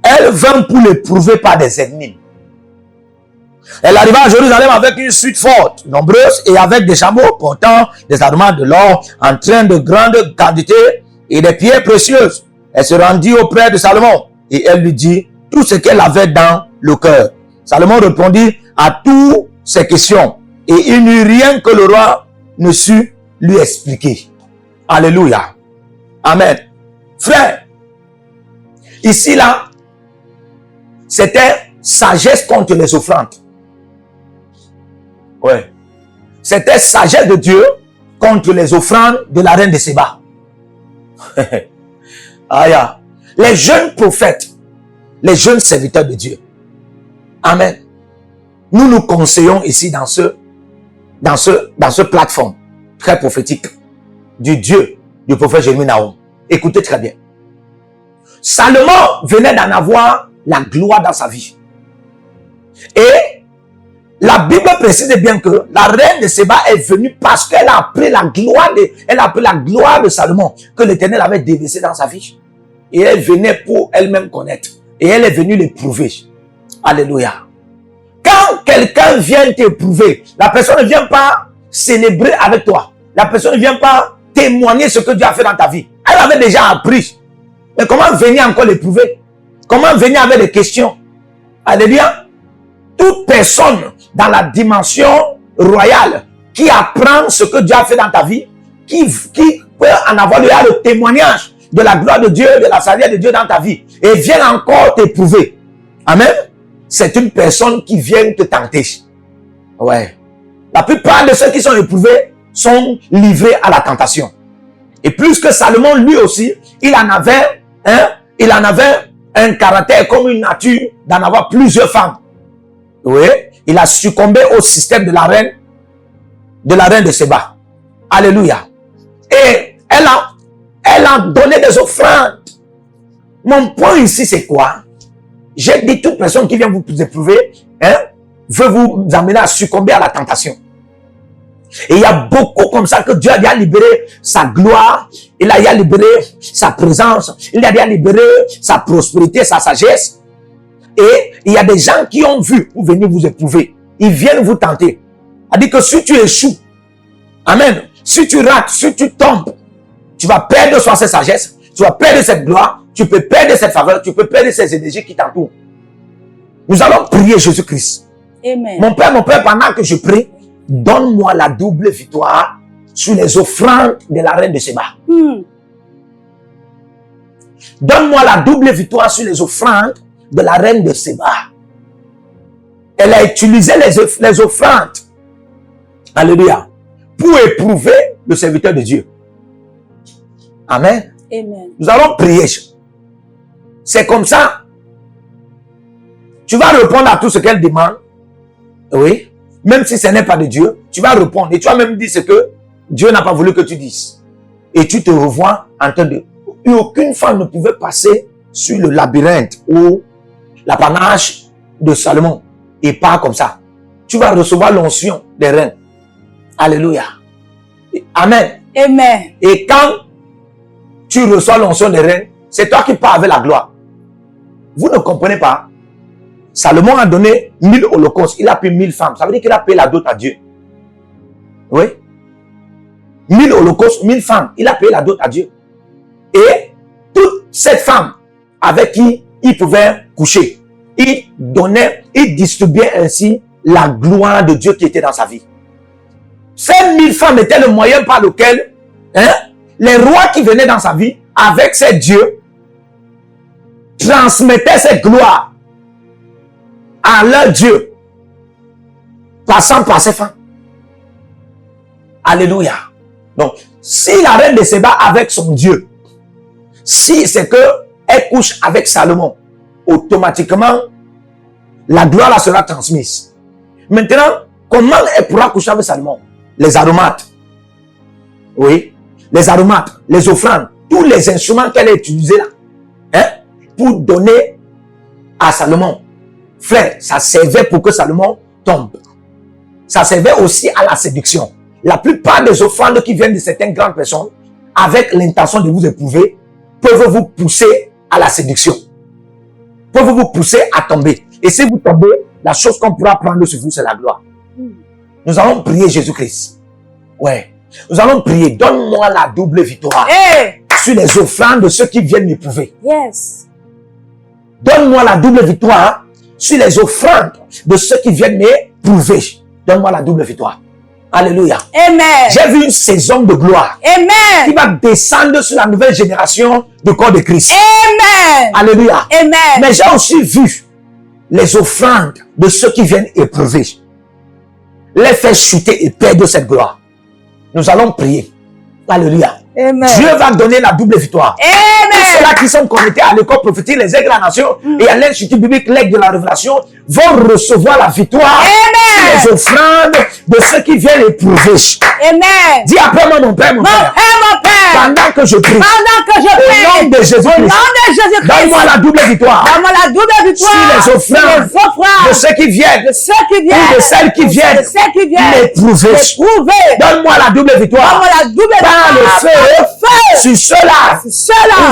Elle vint pour l'éprouver par des ennemis. Elle arriva à Jérusalem avec une suite forte, nombreuse, et avec des chameaux portant des armements de l'or, en train de grande quantité et des pierres précieuses. Elle se rendit auprès de Salomon et elle lui dit tout ce qu'elle avait dans le cœur. Salomon répondit à toutes ces questions et il n'eut rien que le roi ne sut lui expliquer. Alléluia. Amen. Frère, ici là, c'était sagesse contre les offrandes. Ouais. C'était sagesse de Dieu contre les offrandes de la reine de Séba. Aïe. Les jeunes prophètes, les jeunes serviteurs de Dieu. Amen. Nous nous conseillons ici dans ce plateforme très prophétique du Dieu du prophète Jérémie Nahum. Écoutez très bien. Salomon venait d'en avoir la gloire dans sa vie. Et la Bible précise bien que la reine de Séba est venue parce qu'elle a pris la gloire de Salomon que l'Éternel avait déversée dans sa vie. Et elle venait pour elle-même connaître. Et elle est venue l'éprouver. Alléluia. Quand quelqu'un vient t'éprouver, la personne ne vient pas célébrer avec toi. La personne ne vient pas témoigner ce que Dieu a fait dans ta vie. Elle avait déjà appris. Mais comment venir encore l'éprouver? Comment venir avec des questions? Alléluia. Toute personne dans la dimension royale qui apprend ce que Dieu a fait dans ta vie, qui peut en avoir le témoignage de la gloire de Dieu, de la sagesse de Dieu dans ta vie, et vient encore t'éprouver. Amen. C'est une personne qui vient te tenter. Ouais. La plupart de ceux qui sont éprouvés sont livrés à la tentation. Et plus que Salomon, lui aussi, il en avait un caractère comme une nature d'en avoir plusieurs femmes. Oui. Il a succombé au système de la reine de Séba. Alléluia. Et elle a donné des offrandes. Mon point ici, c'est quoi? J'ai dit, toute personne qui vient vous éprouver, veut vous amener à succomber à la tentation. Et il y a beaucoup comme ça que Dieu a déjà libéré sa gloire, il a déjà libéré sa présence, il a déjà libéré sa prospérité, sa sagesse. Et il y a des gens qui ont vu pour venir vous éprouver. Ils viennent vous tenter. C'est-à-dire que si tu échoues, amen, si tu rates, si tu tombes, tu vas perdre soit cette sagesse, tu vas perdre cette gloire, tu peux perdre cette faveur, tu peux perdre ces énergies qui t'entourent. Nous allons prier Jésus-Christ. Amen. Mon Père, pendant que je prie, donne-moi la double victoire sur les offrandes de la reine de Séba. Donne-moi la double victoire sur les offrandes de la reine de Séba. Elle a utilisé les offrandes, alléluia, pour éprouver le serviteur de Dieu. Amen. Amen. Nous allons prier. C'est comme ça. Tu vas répondre à tout ce qu'elle demande. Oui. Même si ce n'est pas de Dieu, tu vas répondre. Et tu vas même dire ce que Dieu n'a pas voulu que tu dises. Et tu te revois en train de... Aucune femme ne pouvait passer sur le labyrinthe ou l'apanage de Salomon. Et pas comme ça. Tu vas recevoir l'onction des reines. Alléluia. Amen. Amen. Et quand tu reçois l'onction des reines, c'est toi qui pars avec la gloire. Vous ne comprenez pas? Salomon a donné 1000 holocaustes. Il a pris 1000 femmes. Ça veut dire qu'il a payé la dot à Dieu. Oui. 1000 holocaustes, 1000 femmes. Il a payé la dot à Dieu. Et toutes ces femmes avec qui il pouvait coucher, il distribuait ainsi la gloire de Dieu qui était dans sa vie. Ces 1000 femmes étaient le moyen par lequel les rois qui venaient dans sa vie, avec ces dieux, transmettaient cette gloire à leur Dieu, passant par ces femmes. Alléluia. Donc, si la reine de Séba avec son Dieu, si c'est que elle couche avec Salomon, automatiquement, la gloire là sera transmise. Maintenant, comment elle pourra coucher avec Salomon? Les aromates. Oui. Les aromates, les offrandes, tous les instruments qu'elle a utilisés là, hein, pour donner à Salomon, frère, ça servait pour que Salomon tombe. Ça servait aussi à la séduction. La plupart des offrandes qui viennent de certaines grandes personnes, avec l'intention de vous éprouver, peuvent vous pousser à la séduction. Peuvent vous pousser à tomber. Et si vous tombez, la chose qu'on pourra prendre sur vous, c'est la gloire. Nous allons prier Jésus-Christ. Ouais. Nous allons prier. Donne-moi la double victoire sur les offrandes de ceux qui viennent m'éprouver. Yes. Donne-moi la double victoire sur les offrandes de ceux qui viennent m'éprouver. Donne-moi la double victoire. Alléluia. Amen. J'ai vu une saison de gloire Amen. qui va descendre sur la nouvelle génération du corps de Christ. Amen. Alléluia. Amen. Mais j'ai aussi vu les offrandes de ceux qui viennent éprouver. Les faire chuter et perdre cette gloire. Nous allons prier. Alléluia. Amen. Dieu va donner la double victoire. Amen. Tous ceux-là qui sont connectés à l'école prophétique, les aigles de la nation et à l'Institut biblique, l'aigle de la révélation, vont recevoir la victoire. Amen. Sur les offrandes de ceux qui viennent éprouver. Amen. Dis après moi, mon Père, mon Père. Mon Père. Pendant que je prie. Pendant que je prie. Au nom de Jésus-Christ. Au nom de Jésus-Christ. Donne-moi la double victoire. Donne-moi la double victoire. Sur les offrandes. De ceux qui viennent. De ceux qui viennent. Ou de celles qui viennent. De celles qui viennent. M'éprouver. Donne-moi la double victoire. Donne-moi la double victoire. Par le feu. Sur ceux-là. Ou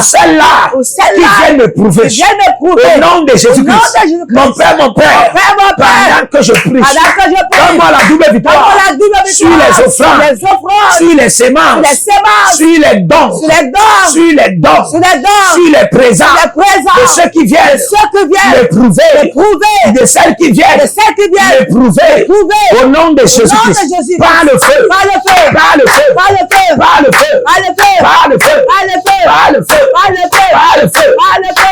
celles-là. Qui viennent m'éprouver. Au nom de Jésus-Christ. Mon Père, mon Père. Pendant que je prie. Donne-moi la double victoire. Sur les offrandes. Sur les semences. Sur les dons. Sur les dons. Sur les présents. De ceux qui viennent. M'éprouver. Et de celles qui viennent. M'éprouver. Au nom de Jésus-Christ. Par le feu. Par le feu. Par le feu. Par le feu. Par le feu. Par le feu. Par le feu. Par le feu. Par le feu.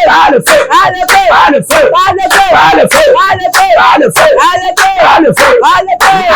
Par le feu. Par le feu. Par le feu. Par le feu. Par le feu. Par le feu. Par le feu. Par le feu. Par le feu. Par le feu.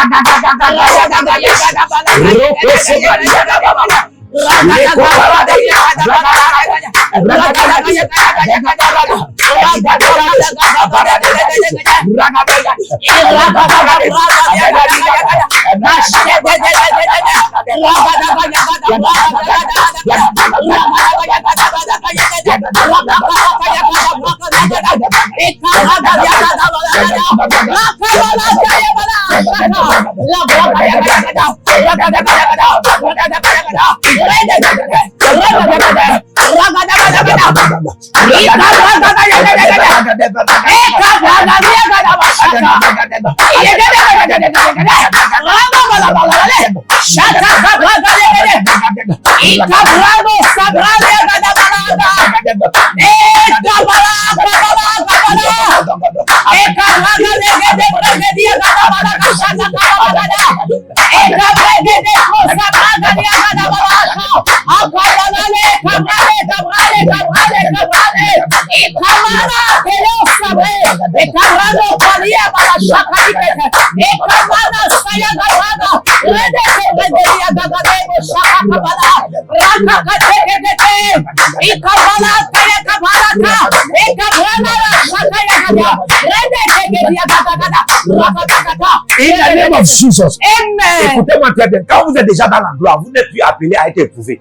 In the name of Jesus. Amen. Écoutez-moi très bien. Quand vous êtes déjà dans la gloire, vous n'êtes plus appelé à être éprouvé.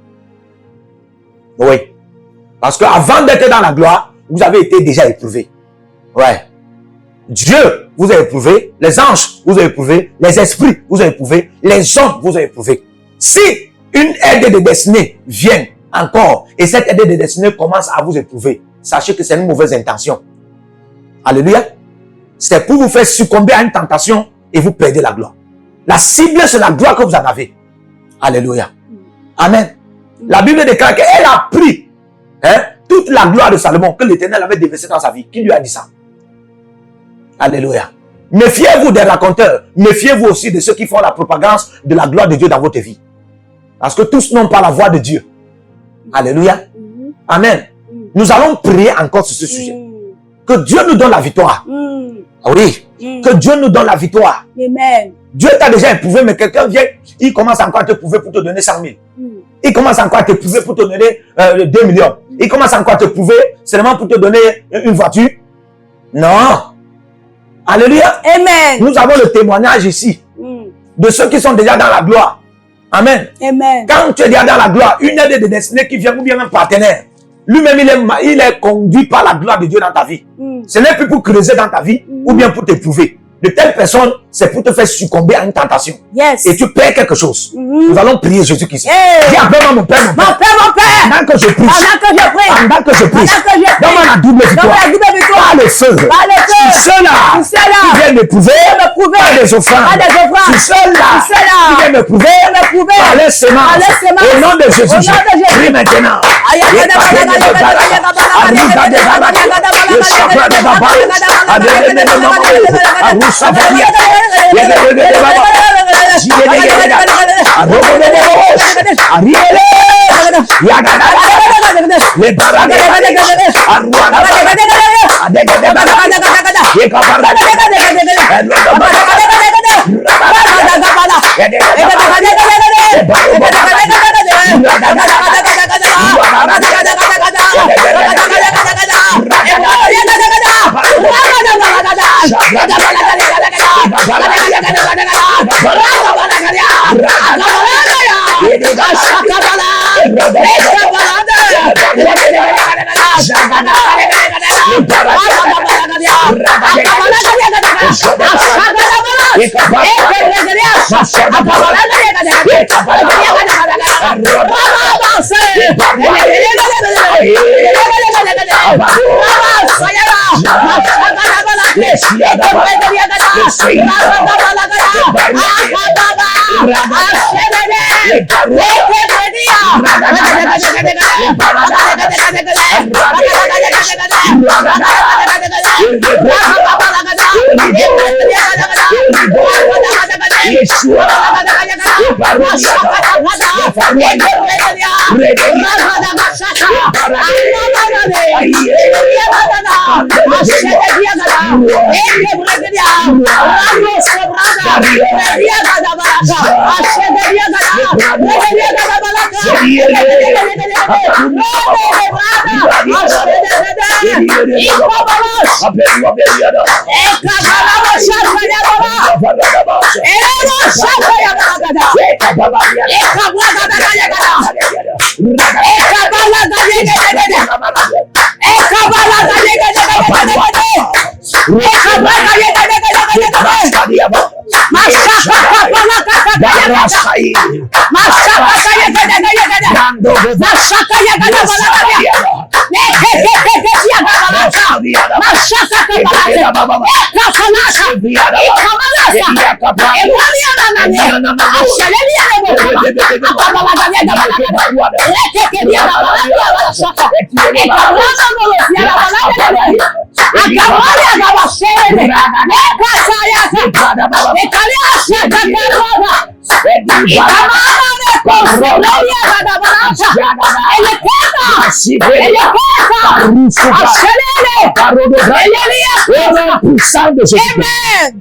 Oui. Parce qu'avant d'être dans la gloire, vous avez été déjà éprouvé. Ouais. Dieu vous a éprouvé, les anges vous ont éprouvé, les esprits vous ont éprouvé, les hommes vous ont éprouvé. Si une aide de destinée vient encore et cette aide de destinée commence à vous éprouver, sachez que c'est une mauvaise intention. Alléluia. C'est pour vous faire succomber à une tentation et vous perdez la gloire. La cible, c'est la gloire que vous en avez. Alléluia. Amen. La Bible déclare qu'elle a pris toute la gloire de Salomon que l'Éternel avait déversée dans sa vie. Qui lui a dit ça? Alléluia. Méfiez-vous des raconteurs. Méfiez-vous aussi de ceux qui font la propagande de la gloire de Dieu dans votre vie. Parce que tous n'ont pas la voix de Dieu. Alléluia. Amen. Nous allons prier encore sur ce sujet. Que Dieu nous donne la victoire. Oui. Que Dieu nous donne la victoire. Amen. Dieu t'a déjà éprouvé, mais quelqu'un vient, il commence encore à t'éprouver pour te donner 100 000. Il commence encore à t'éprouver pour te donner 2 millions. Il commence encore à t'éprouver seulement pour te donner une voiture. Non. Alléluia. Amen. Nous avons le témoignage ici de ceux qui sont déjà dans la gloire. Amen. Amen. Quand tu es déjà dans la gloire, une aide de destinée qui vient ou bien un partenaire, lui-même il est conduit par la gloire de Dieu dans ta vie. Ce n'est plus pour creuser dans ta vie ou bien pour t'éprouver. De telles personnes, c'est pour te faire succomber à une tentation. Yes. Et tu perds quelque chose. Nous allons prier Jésus-Christ. Dis appelle-moi mon Père, mon Père. Mon Père, mon Père. Pendant que je prie. Pendant que je prie. Pendant que je prie. Pendant que je prie. Donne-moi la double victoire. Donne-moi la double victoire. Par le feu. Par le feu. Sur ceux-là. Sur ceux-là. Qui viennent m'éprouver. Par des offrandes. Par des offrandes. Sur ceux-là. Sur ceux-là. Qui viennent m'éprouver. Par les semences. Par les semences. Au nom de Jésus. Au nom de Jésus. Prie maintenant.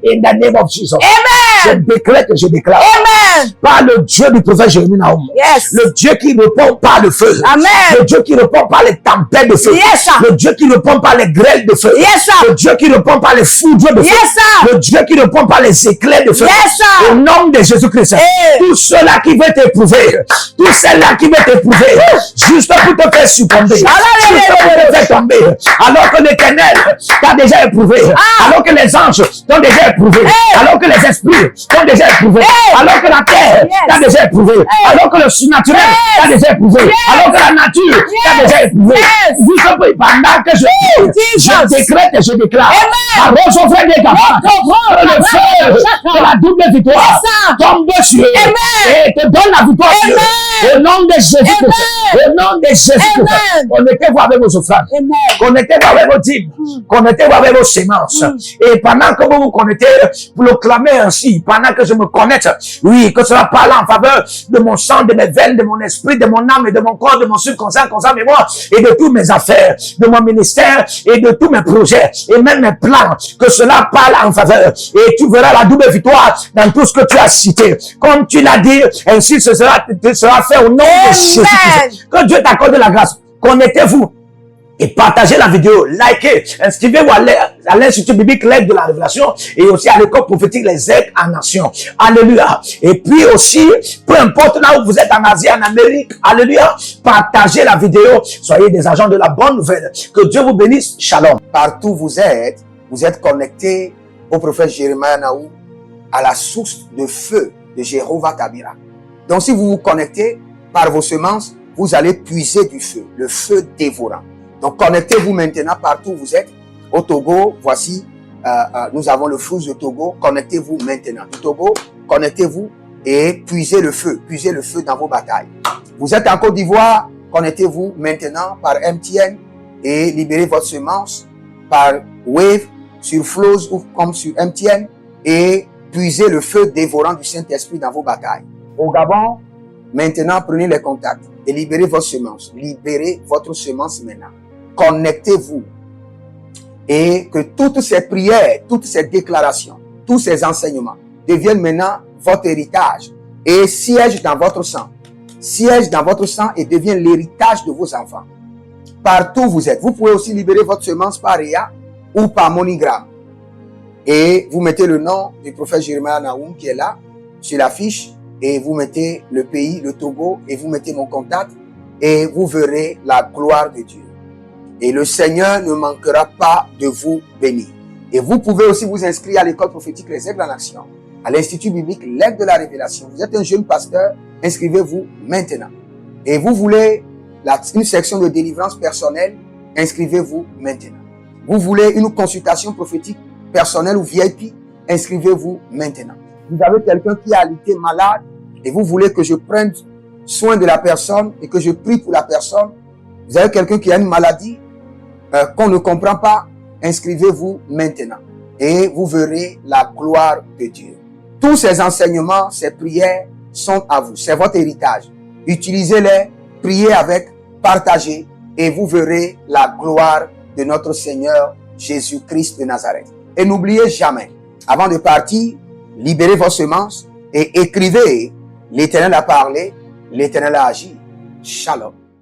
In the name of Jesus. Je déclare que je déclare. Par le Dieu du prophète Jérémie Nahum. Le Dieu qui répond par le feu. Le Dieu qui répond par les tempêtes de feu. Le Dieu qui répond par les grêles de feu. Le Dieu qui répond par les foudres de feu. Le Dieu qui répond par les éclairs de feu. Au nom de Jésus-Christ. Tous ceux-là qui veulent t'éprouver. Tous ceux-là qui veulent t'éprouver. Juste pour te faire succomber. Juste pour te faire tomber. Alors que l'Éternel t'a déjà éprouvé. Alors que les anges t'ont déjà éprouvé. Alors que les esprits t'ont déjà éprouvé. Alors que la terre t'a déjà éprouvé. Alors que le surnaturel t'a déjà éprouvé. Alors que la nature t'a déjà éprouvé. Juste pendant que je décrète et je déclare. Le feu de la double victoire tombe sur eux et te donne la victoire sur eux. Au nom de Jésus-Christ. Au nom de Jésus-Christ. Connectez-vous avec vos offrandes. Connectez-vous avec vos dîmes. Connectez-vous avec vos semences. Et pendant que vous vous connectez, vous le clamez ainsi. Pendant que je me connecte, oui, que cela parle en faveur de mon sang, de mes veines, de mon esprit, de mon âme et de mon corps, de mon subconscient, conscient mémoire et de toutes mes affaires, de mon ministère et de tous mes projets et même mes plans. Que cela parle en faveur. Et tu verras la double victoire dans tout ce que tu as cité. Comme tu l'as dit, ainsi ce sera fait au nom de Jésus-Christ. Que Dieu t'accorde la grâce. Connectez-vous. Et partagez la vidéo, likez, inscrivez-vous à l'Institut biblique L'Aigle de la Révélation et aussi à l'école prophétique Les Aigles en Nation. Alléluia. Et puis aussi, peu importe là où vous êtes en Asie, en Amérique, alléluia, partagez la vidéo, soyez des agents de la bonne nouvelle. Que Dieu vous bénisse. Shalom. Partout où vous êtes connectés au prophète Jérémie Naou, à la source de feu de Jéhovah Tabira. Donc si vous vous connectez par vos semences, vous allez puiser du feu, le feu dévorant. Donc connectez-vous maintenant partout où vous êtes. Au Togo, voici, nous avons le flux de Togo. Connectez-vous maintenant. Du Togo, connectez-vous et puisez le feu dans vos batailles. Vous êtes en Côte d'Ivoire, connectez-vous maintenant par MTN et libérez votre semence par Wave sur Flows ou comme sur MTN et puisez le feu dévorant du Saint-Esprit dans vos batailles. Au Gabon, maintenant prenez les contacts et libérez votre semence. Libérez votre semence maintenant. Connectez-vous et que toutes ces prières, toutes ces déclarations, tous ces enseignements deviennent maintenant votre héritage et siègent dans votre sang. Siègent dans votre sang et deviennent l'héritage de vos enfants. Partout où vous êtes, vous pouvez aussi libérer votre semence par Réa ou par MoneyGram. Et vous mettez le nom du prophète Jérémie Naoum qui est là, sur l'affiche, et vous mettez le pays, le Togo, et vous mettez mon contact, et vous verrez la gloire de Dieu. Et le Seigneur ne manquera pas de vous bénir. Et vous pouvez aussi vous inscrire à l'école prophétique Les Aigles en Action, à l'Institut biblique L'Aigle de la Révélation. Vous êtes un jeune pasteur, inscrivez-vous maintenant. Et vous voulez une section de délivrance personnelle, inscrivez-vous maintenant. Vous voulez une consultation prophétique personnelle ou VIP, inscrivez-vous maintenant. Vous avez quelqu'un qui a été malade et vous voulez que je prenne soin de la personne et que je prie pour la personne. Vous avez quelqu'un qui a une maladie qu'on ne comprend pas, inscrivez-vous maintenant et vous verrez la gloire de Dieu. Tous ces enseignements, ces prières sont à vous, c'est votre héritage. Utilisez-les, priez avec, partagez et vous verrez la gloire de notre Seigneur Jésus-Christ de Nazareth. Et n'oubliez jamais, avant de partir, libérez vos semences et écrivez, l'Éternel a parlé, l'Éternel a agi. Shalom.